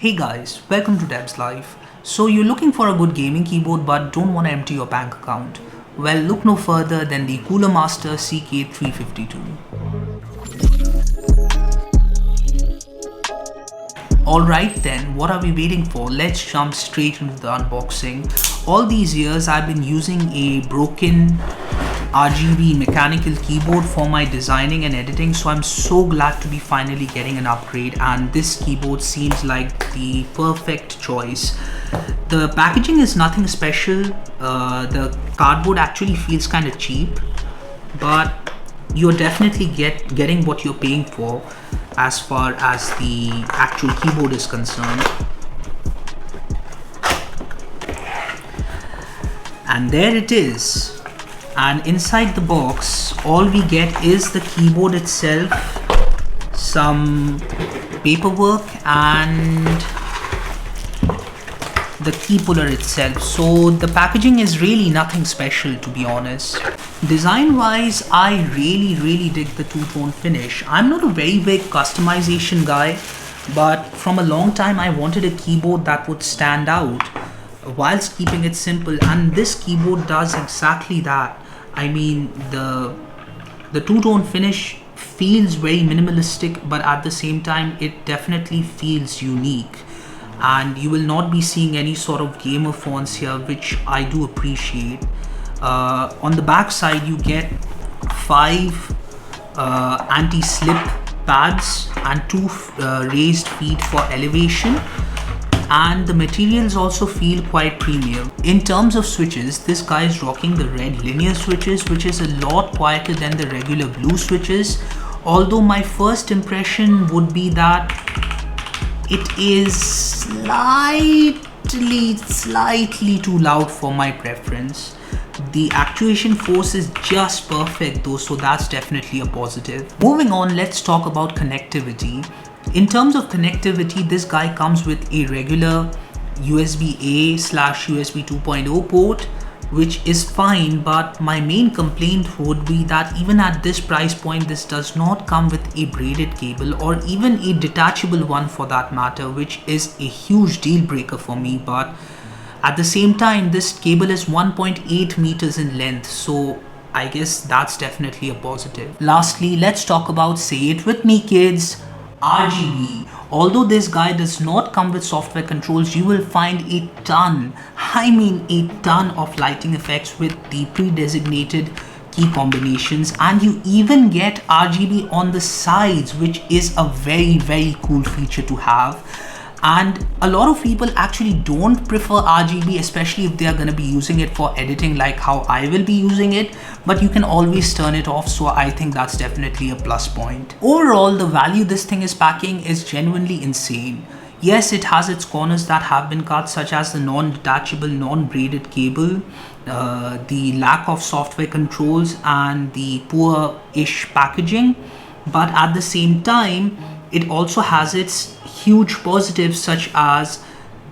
Hey guys, welcome to Deb's Life. So you're looking for a good gaming keyboard but don't want to empty your bank account? Well, look no further than the Cooler Master CK352. Alright then, what are we waiting for? Let's jump straight into the unboxing. All these years I've been using a broken RGB mechanical keyboard for my designing and editing, so I'm so glad to be finally getting an upgrade, and this keyboard seems like the perfect choice. The packaging is nothing special. The cardboard actually feels kind of cheap, but you're definitely getting what you're paying for as far as the actual keyboard is concerned. And there it is. And inside the box, all we get is the keyboard itself, some paperwork, and the key puller itself. So the packaging is really nothing special, to be honest. Design wise, I really dig the two-tone finish. I'm not a very big customization guy, but from a long time I wanted a keyboard that would stand out whilst keeping it simple, and this keyboard does exactly that. I mean, the two-tone finish feels very minimalistic, but at the same time it definitely feels unique, and you will not be seeing any sort of gamer fonts here, which I do appreciate. On the back side you get 5 anti-slip pads and 2 raised feet for elevation, and the materials also feel quite premium. In terms of switches, this guy is rocking the red linear switches, which is a lot quieter than the regular blue switches, although my first impression would be that it is slightly too loud for my preference. The actuation force is just perfect though, so that's definitely a positive. Moving on, let's talk about connectivity. In terms of connectivity, this guy comes with a regular USB-A/USB 2.0 port, which is fine, but my main complaint would be that even at this price point, this does not come with a braided cable or even a detachable one for that matter, which is a huge deal breaker for me. But at the same time, this cable is 1.8 meters in length, so I guess that's definitely a positive. Lastly, let's talk about, say it with me kids, RGB. Although this guy does not come with software controls, you will find a ton of lighting effects with the pre-designated key combinations, and you even get RGB on the sides, which is a very cool feature to have. And a lot of people actually don't prefer RGB, especially if they are going to be using it for editing like how I will be using it, but you can always turn it off, so I think that's definitely a plus point. Overall, the value this thing is packing is genuinely insane. Yes, it has its corners that have been cut, such as the non-detachable, non-braided cable, the lack of software controls, and the poor-ish packaging, but at the same time, it also has its huge positives, such as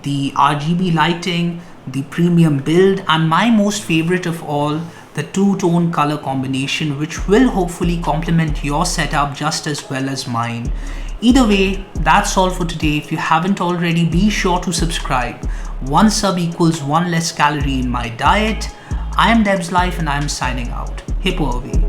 the RGB lighting, the premium build, and my most favorite of all, the two-tone color combination, which will hopefully complement your setup just as well as mine. Either way, that's all for today. If you haven't already, be sure to subscribe. 1 sub equals 1 less calorie in my diet. I am Deb's Life and I am signing out. Hippo away.